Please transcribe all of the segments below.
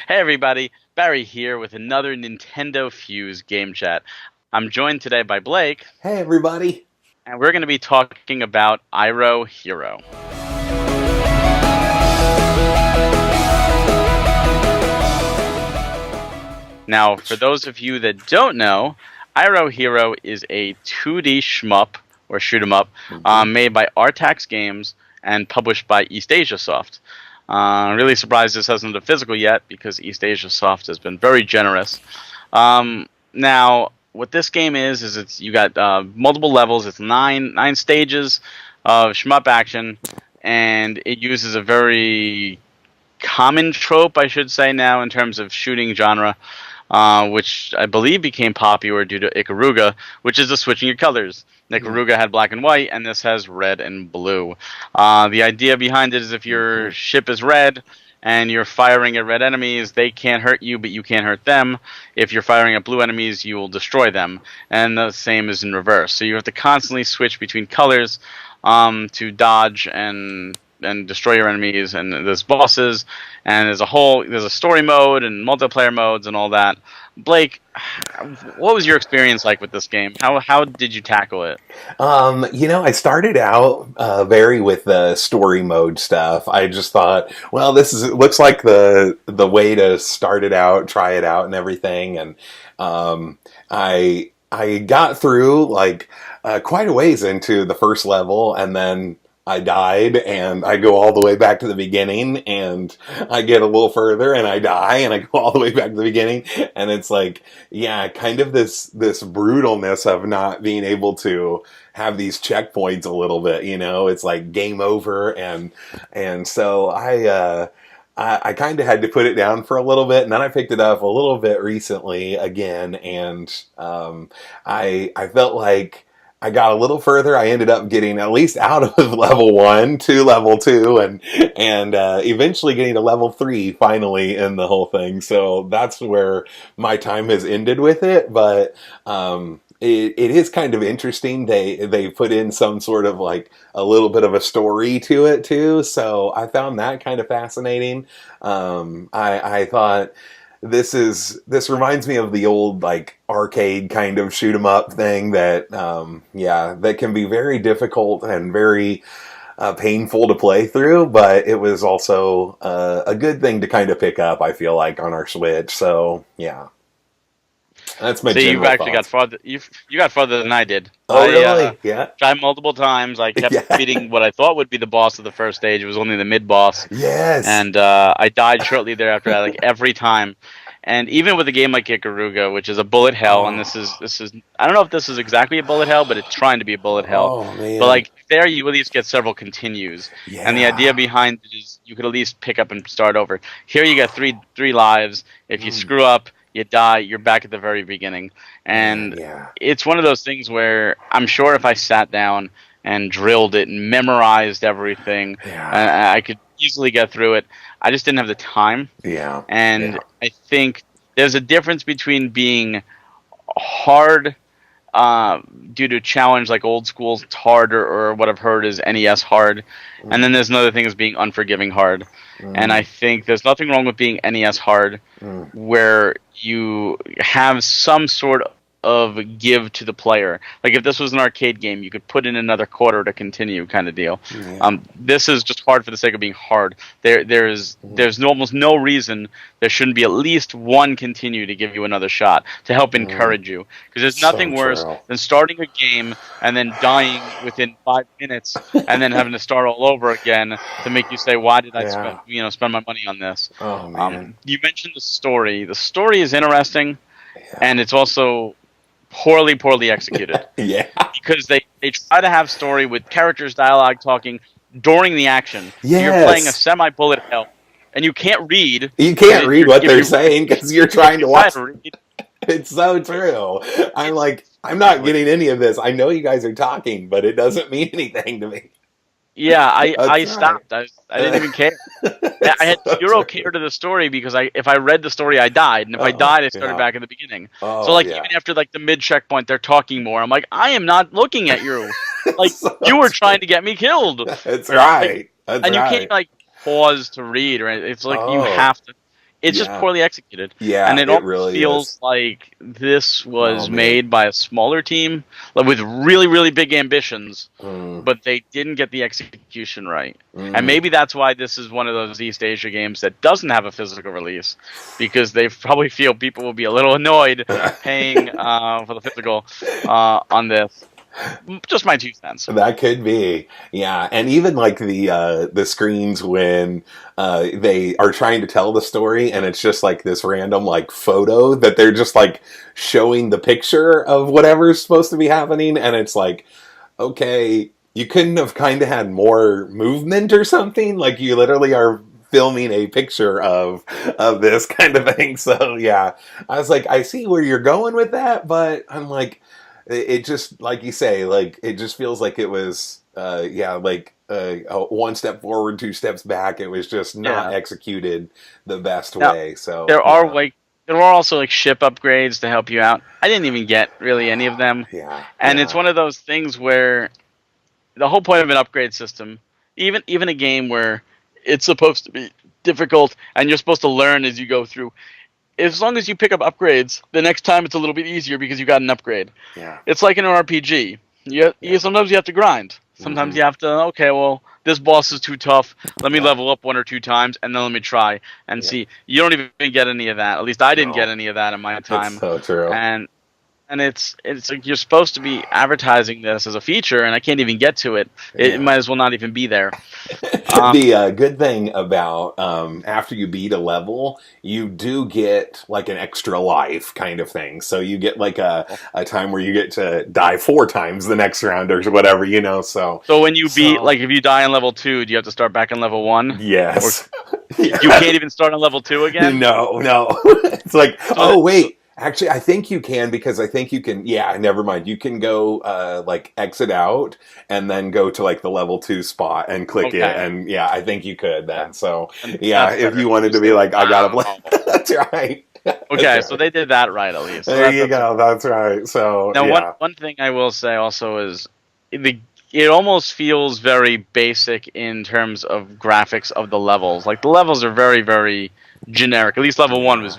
Hey everybody, Barry here with another NintendoFuse game chat. I'm joined today by Blake, Hey, everybody. and we're going to be talking about Iro Hero. Now, for those of you that don't know, Iro Hero is a 2D shmup or shoot 'em up hmm made by Artax Games and published by East Asia Soft. Really surprised this hasn't been physical yet because East Asia Soft has been very generous. Now, what this game is it's you got multiple levels. It's nine stages of shmup action, and it uses a very common trope, I should say, now in terms of shooting genre, which I believe became popular due to Ikaruga, which is the switching of colors. Ikaruga had black and white, and this has red and blue. The idea behind it is if your ship is red and you're firing at red enemies, they can't hurt you, but you can't hurt them. If you're firing at blue enemies, you will destroy them. And the same is in reverse. So you have to constantly switch between colors to dodge and destroy your enemies, and there's bosses, and there's a story mode and multiplayer modes and all that. Blake, what was your experience like with this game? How did you tackle it? I started out very with the story mode stuff. I just thought, well, it looks like the way to start it out, try it out, and everything. And I got through like quite a ways into the first level, and then I died, and I go all the way back to the beginning, and I get a little further, and I die, and I go all the way back to the beginning, and it's like, yeah, kind of this brutalness of not being able to have these checkpoints a little bit, it's like game over, and so I kind of had to put it down for a little bit, and then I picked it up a little bit recently again, and I felt like I got a little further. I ended up getting at least out of level 1 to level 2, and eventually getting to level 3 finally in the whole thing. So that's where my time has ended with it. But it is kind of interesting. They put in some sort of like a little bit of a story to it too. So I found that kind of fascinating. I thought this reminds me of the old like arcade kind of shoot 'em up thing that that can be very difficult and very painful to play through, but it was also a good thing to kind of pick up, I feel like, on our Switch. So yeah, that's my See, you've general actually got thoughts. farther. You got farther than I did. Oh I really? Yeah. tried multiple times. I kept Yeah. beating what I thought would be the boss of the first stage. It was only the mid boss, Yes. and I died shortly thereafter. Like every time, and even with a game like Ikaruga, which is a bullet hell, and Oh. this is I don't know if this is exactly a bullet hell, but it's trying to be a bullet hell. Oh But man. like there, you at least get several continues, and the idea Yeah. behind it is you could at least pick up and start over. Here, you get three lives. If you Mm. screw up, you die. You're back at the very beginning, Man. and Yeah. it's one of those things where I'm sure if I sat down and drilled it and memorized everything, Yeah. I could easily get through it. I just didn't have the time, Yeah. and Yeah. I think there's a difference between being hard uh, due to challenge like old school hard, or what I've heard is NES hard, and then Mm. there's another thing is being unforgiving hard. And I Mm. think there's nothing wrong with being NES hard, Mm. where you have some sort of give to the player. Like if this was an arcade game, you could put in another quarter to continue, kind of deal. Yeah. This is just hard for the sake of being hard. Mm. There's almost no reason there shouldn't be at least one continue to give you another shot to help Mm. encourage you. Because there's So nothing worse true. than starting a game and then dying within 5 minutes and then having to start all over again to make you say, "Why did I Yeah. spend my money on this?" Oh man. You mentioned the story. The story is interesting, Yeah. and it's also poorly executed Yeah. because they try to have story with characters dialogue talking during the action. So you're playing a Yes. semi bullet hell, and you can't read You because can't read what if they're you saying because you're if trying you to try watch. to read, It's so true. I'm it's like, I'm not exactly. getting any of this. I know you guys are talking, but it doesn't mean anything to me. Yeah, I That's right. stopped. I didn't even care. I It's had so zero care true. to the story because if I read the story, I died, and if I Oh, died, I started yeah. back at the beginning. So Oh, like yeah. even after like the mid checkpoint, they're talking more. I'm like, I am not looking at you. Like So you were true. trying to get me killed. That's Like, right. That's and you can't right. like pause to read, right? It's like you Oh, have to. It's just Yeah. poorly executed, and Yeah, it it almost really is. feels like this Oh was man. made by a smaller team, like with really, really big ambitions, Mm, but they didn't get the execution right. And mm. maybe that's why this is one of those East Asia games that doesn't have a physical release, because they probably feel people will be a little annoyed paying for the physical on this. Just my 2 cents. That could be, yeah, and even like the screens when they are trying to tell the story, and it's just like this random like photo that they're just like showing the picture of whatever's supposed to be happening, and it's like, okay, you couldn't have kind of had more movement or something. Like you literally are filming a picture of this kind of thing. So yeah, I was like, I see where you're going with that, but I'm like, it just like you say, like it just feels like it was, yeah, like one step forward, two steps back. It was just not Yeah. executed the best Now way. So there are yeah, like there are also like ship upgrades to help you out. I didn't even get really any of them, yeah, and it's yeah, one of those things where the whole point of an upgrade system, even a game where it's supposed to be difficult and you're supposed to learn as you go through, as long as you pick up upgrades, the next time it's a little bit easier because you got an upgrade. yeah, It's like in an RPG. You yeah. sometimes you have to grind. Sometimes Hmm. you have to, okay, well, this boss is too tough. Let me Yeah, level up 1 or 2 times and then let me try and yeah. see. You don't even get any of that. At least I didn't get No, any of that in my it's time. so true. And it's like you're supposed to be advertising this as a feature, and I can't even get to it. It Yeah. might as well not even be there. Um, The good thing about after you beat a level, you do get like an extra life kind of thing. So you get like a time where you get to die 4 times the next round or whatever, you know. So, so when you beat, so like, if you die on level 2, do you have to start back on level 1, or yes. you can't even start on level 2 again? No, no. It's like, So, oh wait. Actually, I think you can because I think you can. Yeah, never mind. You can go like exit out and then go to like the level 2 spot and click it. okay, And yeah, I think you could yeah, then. So and yeah, that's if better. you wanted to Just be like, like, I gotta play. wow. That's right. That's Okay, so right. they did that right at least. So There you that's a go. That's right. So Now, one yeah, one thing I will say also is the it almost feels very basic in terms of graphics of the levels. Like the levels are very, very generic. At least level 1 was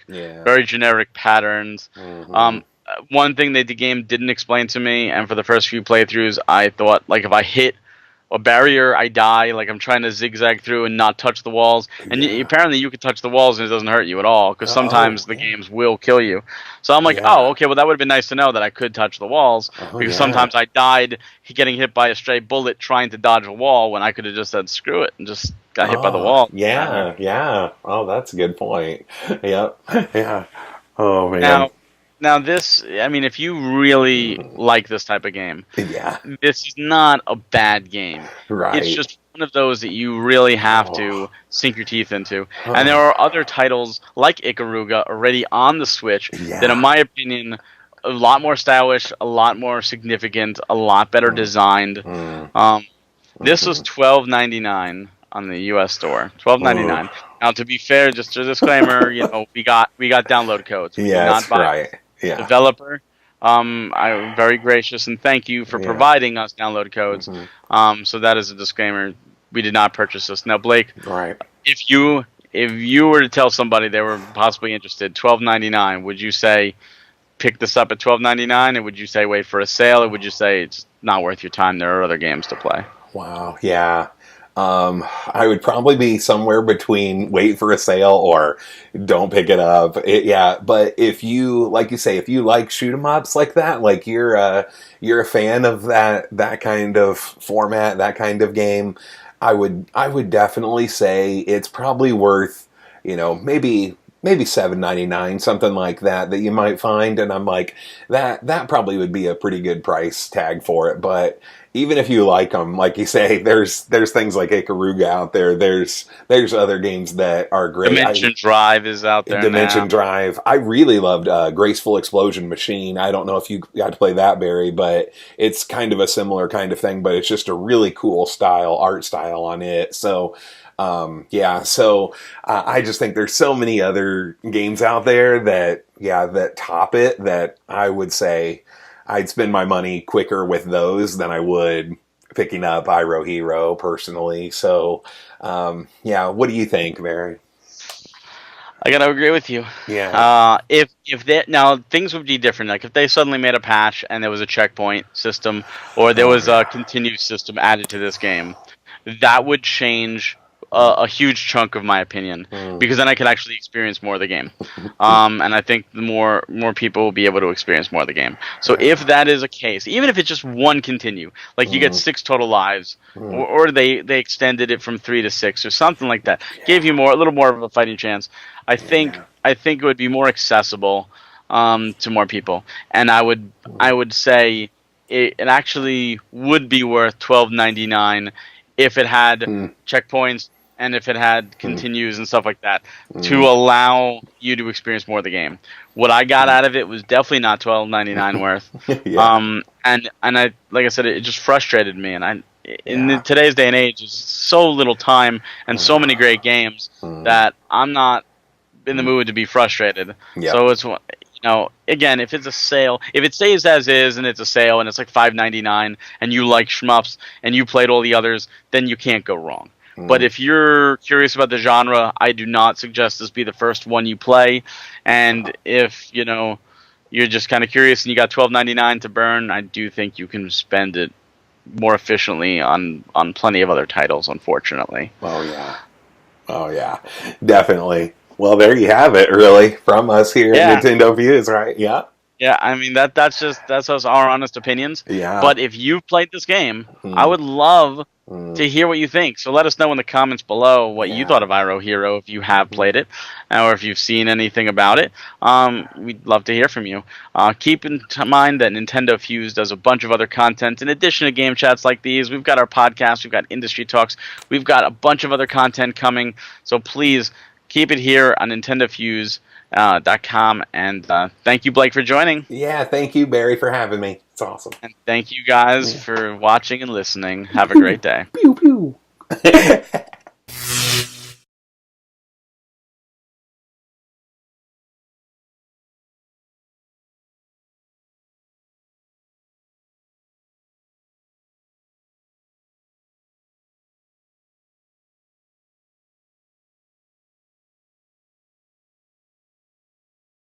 yeah, yeah. very generic patterns. Hmm. One thing that the game didn't explain to me, and for the first few playthroughs, I thought like if I hit a barrier, I die. Like I'm trying to zigzag through and not touch the walls. And Yeah. apparently, you can touch the walls and it doesn't hurt you at all. Because Oh sometimes the yeah. games will kill you. So I'm like, oh, Yeah. okay. Well, that would have been nice to know that I could touch the walls. Oh Because yeah. sometimes I died getting hit by a stray bullet trying to dodge a wall when I could have just said screw it and just got hit by the Oh wall. Matter. yeah. Yeah. Oh, that's a good point. Yep. Yeah. Oh man. Now, now this. I mean, if you really Mm. like this type of game, Yeah. this is not a bad game. It's Right. just one of those that you really have Oh. to sink your teeth into. And there Oh. are other titles like Ikaruga already on the Switch that, in Yeah. my opinion, a lot more stylish, a lot more significant, a lot better Mm. designed. Mm. Um, this was Mhm. $12.99 on the U.S. store. $12.99. Oof. Now, to be fair, just a disclaimer, we got download codes. We did not Yes. buy Right. Yeah. developer. I'm very gracious and thank you for Yeah. providing us download codes. Hmm. So that is a disclaimer. We did not purchase this. Now, Blake, Right. if you were to tell somebody they were possibly interested, $12.99, would you say pick this up at $12.99, or would you say wait for a sale, or would you say it's not worth your time? There are other games to play. Wow. Yeah. I would probably be somewhere between wait for a sale or don't pick it up. Yeah, but if you, like you say, if you like shoot 'em ups like that, like you're a fan of that kind of format, that kind of game, I would definitely say it's probably worth, maybe $7.99, something like that you might find, and I'm like that probably would be a pretty good price tag for it, but even if you like them, like you say, there's things like Ikaruga out there. There's other games that are great. Dimension Drive is out there now. Dimension Drive. I really loved Graceful Explosion Machine. I don't know if you got to play that, Barry, but it's kind of a similar kind of thing. But it's just a really cool art style on it. So yeah, so I just think there's so many other games out there that top it, that I would say I'd spend my money quicker with those than I would picking up Iro Hero personally. So, yeah, what do you think, Mary? I gotta agree with you. Yeah. If they now things would be different. Like if they suddenly made a patch and there was a checkpoint system or there Oh was a yeah. continued system added to this game, that would change Mm, a huge chunk of my opinion mm, because then I could actually experience more of the game. And I think the more people will be able to experience more of the game. So if yeah. that is a case, even if it's just one continue, like you get Mm, 6 total lives, mm, or they extended it from 3 to 6 or something like that, gave yeah. you a little more of a fighting chance. Yeah. I think it would be more accessible to more people, and I Mm, would say it actually would be worth $12.99 if it had mm, checkpoints and if it had mm, continues and stuff like that to mm, allow you to experience more of the game. What I got mm. out of it was definitely not $12.99 worth. Yeah. And I like I said, it just frustrated me. And in Yeah. today's day and age, there's so little time and so many great games Mm, that I'm not in the mm. mood to be frustrated. Yep. So it's again, if it's a sale, if it stays as is and it's a sale and it's like $5.99 and you like shmups and you played all the others, then you can't go wrong. But Mm. if you're curious about the genre, I do not suggest this be the first one you play. And if you're just kind of curious and you got $12.99 to burn, I do think you can spend it more efficiently on plenty of other titles. Unfortunately, Oh yeah. Oh yeah. Definitely. Well, there you have it. Really, from us here at yeah. Nintendo Views, right? Yeah. Yeah, I mean that's just our honest opinions. Yeah. But if you've played this game, I Mm, would love mm, to hear what you think. So let us know in the comments below what you thought yeah. of Iro Hero if you have Mm, played it, or if you've seen anything about it. We'd love to hear from you. Keep in mind that Nintendo Fuse does a bunch of other content in addition to game chats like these. We've got our podcast, we've got industry talks, we've got a bunch of other content coming. So please keep it here on NintendoFuse.com. And thank you, Blake, for joining. yeah. Thank you, Barry, for having me. It's awesome. And thank you guys Yeah. for watching and listening. Pew Have a great pew day. pew pew.